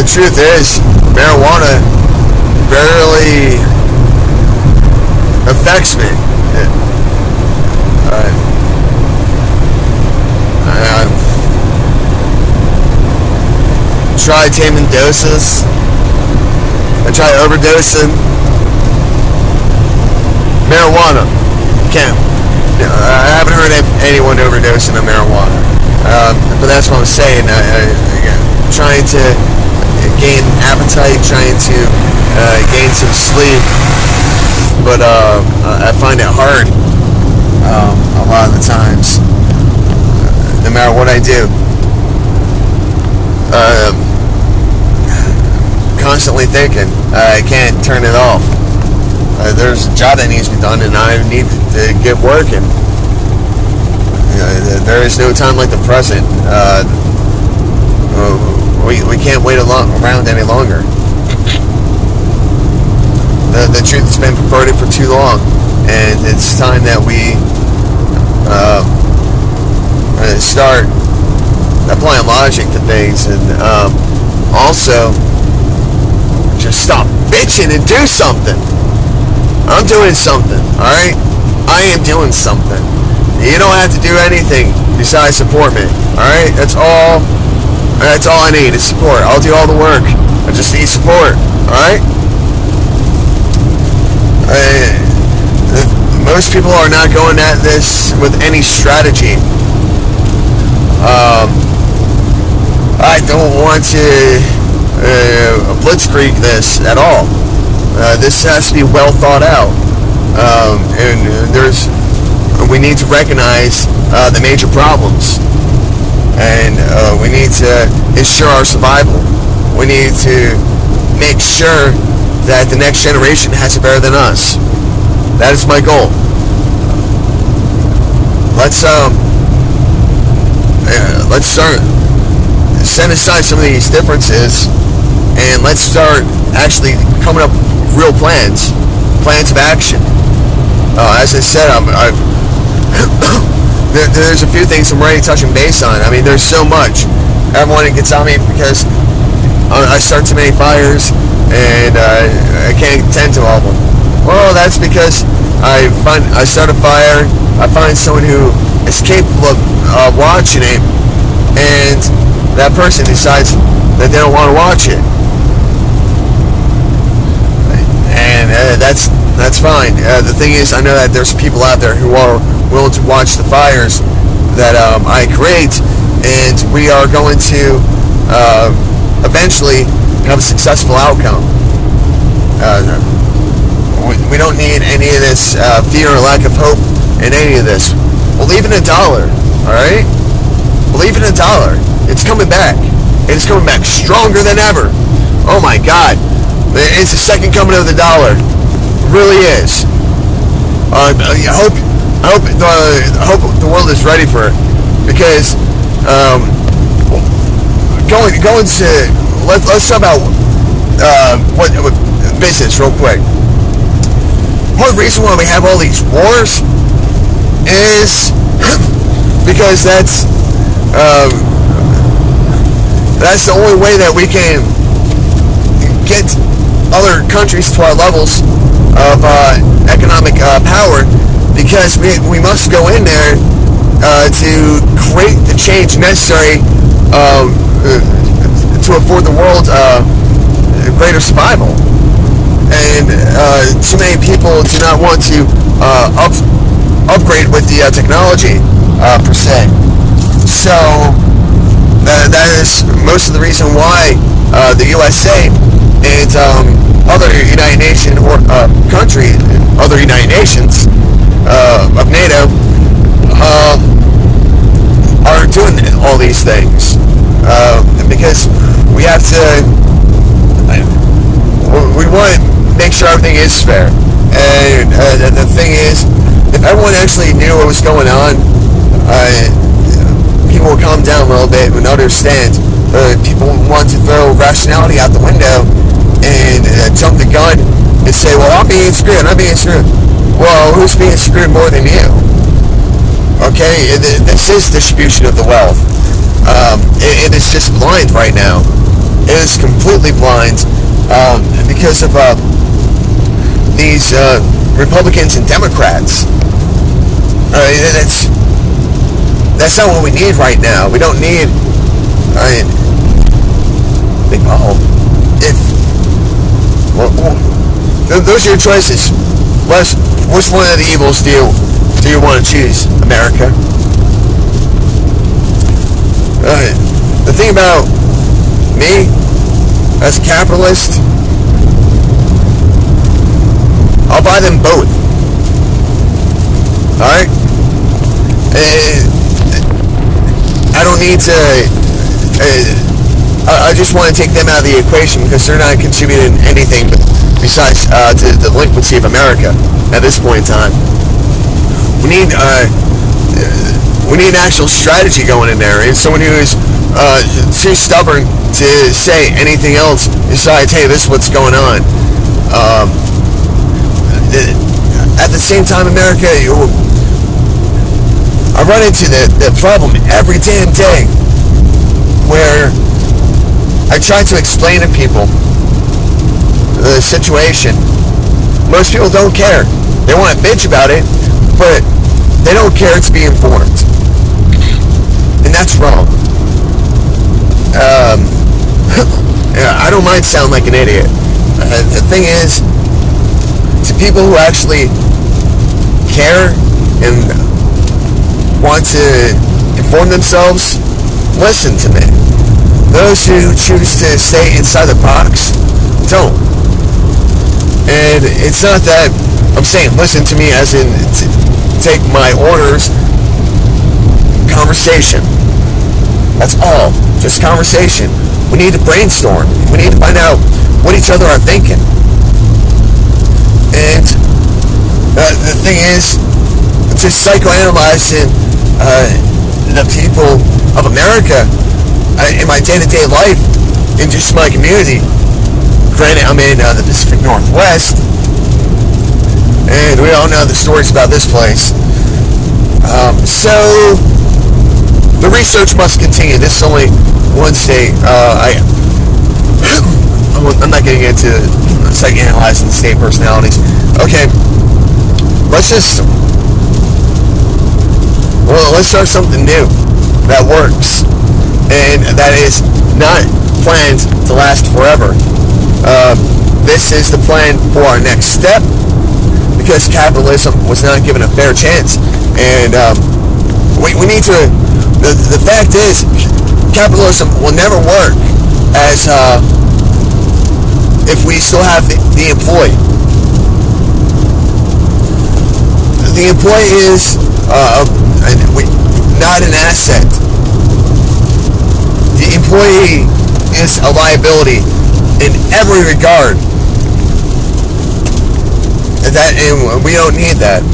the truth is, marijuana barely affects me. I've tried taming doses. I tried overdosing. Marijuana. Can't. I haven't heard of anyone overdosing on marijuana. But that's what I'm saying. Trying to gain appetite, trying to gain some sleep. But I find it hard a lot of the times. No matter what I do. Constantly thinking. I can't turn it off. There's a job that needs to be done, and I need to get working. There is no time like the present. We can't wait around any longer. The truth has been perverted for too long, and it's time that we start applying logic to things, and also just stop bitching and do something. I'm doing something, alright? I am doing something. You don't have to do anything besides support me, alright? That's all I need is support. I'll do all the work. I just need support, alright? Most people are not going at this with any strategy. I don't want to blitzkrieg this at all. This has to be well thought out, and we need to recognize the major problems, and we need to ensure our survival. We need to make sure that the next generation has it better than us. That is my goal. Let's start set aside some of these differences, and let's start actually coming up with real plans of action. As I said, there's a few things I'm already touching base on. I mean, there's so much. Everyone gets on me because I start too many fires, and I can't tend to all of them. Well, that's because I start a fire, I find someone who is capable of watching it, and that person decides that they don't want to watch it. And that's fine. The thing is, I know that there's people out there who are willing to watch the fires that I create, and we are going to eventually have a successful outcome. We don't need any of this fear or lack of hope in any of this. Believe in $1, alright? Believe in $1. It's coming back. It's coming back stronger than ever. Oh my God. It's the second coming of the dollar. It really is. I hope the world is ready for it, because going to let's talk about what business real quick. Part of the reason why we have all these wars is because that's the only way that we can get other countries to our levels of economic power, because we must go in there to create the change necessary to afford the world greater survival. And too many people do not want to upgrade with the technology per se. So that is most of the reason why the USA and other United Nations other United Nations of NATO are doing all these things, because we have to. We want to make sure everything is fair, and the thing is, if everyone actually knew what was going on, people will calm down a little bit and understand. People want to throw rationality out the window and jump the gun and say, well, I'm being screwed. Well, who's being screwed more than you? Okay, this is distribution of the wealth. It is just blind right now. is completely blind because of these Republicans and Democrats. That's not what we need right now. We don't need. Those are your choices. Which one of the evils do you want to choose, America? The thing about me, as a capitalist, I'll buy them both. Alright? I don't need to... I just want to take them out of the equation because they're not contributing anything besides to the delinquency of America at this point in time. We need an actual strategy going in there, and someone who is too stubborn to say anything else besides, hey, this is what's going on. At the same time, America, I run into the problem every damn day where I try to explain to people the situation. Most people don't care. They want to bitch about it, but they don't care to be informed. And that's wrong. I don't mind sounding like an idiot. The thing is, to people who actually care and want to inform themselves, listen to me. Those who choose to stay inside the box, don't. And it's not that I'm saying listen to me as in take my orders. Conversation. That's all. Just conversation. We need to brainstorm. We need to find out what each other are thinking. And the thing is, just psychoanalyzing the people of America in my day-to-day life, in just my community. Granted, I'm in the Pacific Northwest, and we all know the stories about this place. So the research must continue. This is only one state. I'm not getting into psychoanalyzing state personalities. Okay, let's start something new that works, and that is not planned to last forever. This is the plan for our next step, because capitalism was not given a fair chance, and we need to. The fact is, capitalism will never work as if we still have the employee. The employee is not an asset. The employee is a liability in every regard. And we don't need that.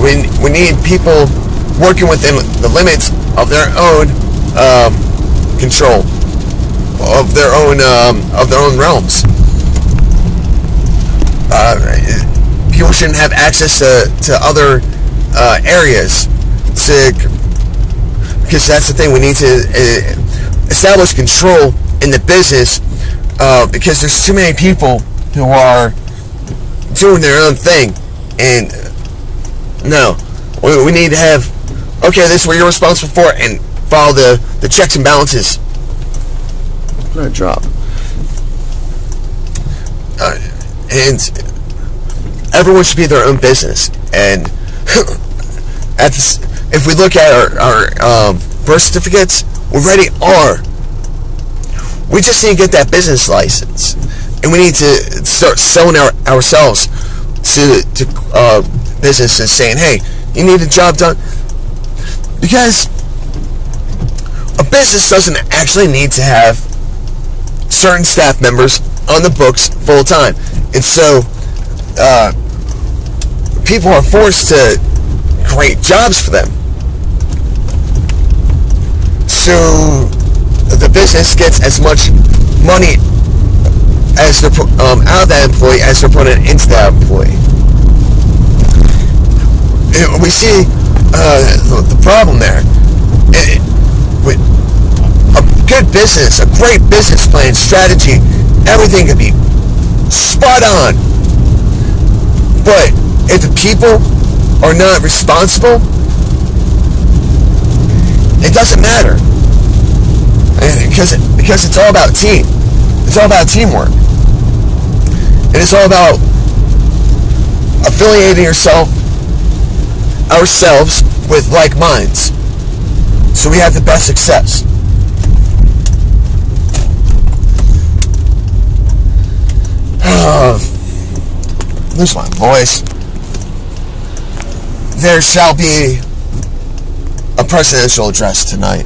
We need people working within the limits of their own control, of their own realms. People shouldn't have access to other areas, because that's the thing. We need to establish control in the business, because there's too many people who are doing their own thing. And no, we need to have, okay, this is what you're responsible for, and follow the checks and balances. I'm gonna drop. And everyone should be their own business. And if we look at our birth certificates, we already are. We just need to get that business license, and we need to start selling ourselves to businesses, saying, hey, you need a job done. Because a business doesn't actually need to have certain staff members on the books full time. And so people are forced to create jobs for them. So the business gets as much money as they're out of that employee as they're putting into that employee. And we see the problem there. A good business, a great business plan, strategy, everything could be spot on. But if the people are not responsible, it doesn't matter. Because it's all about team. It's all about teamwork. And it's all about affiliating ourselves with like minds, so we have the best success. Lose my voice. There shall be a presidential address tonight.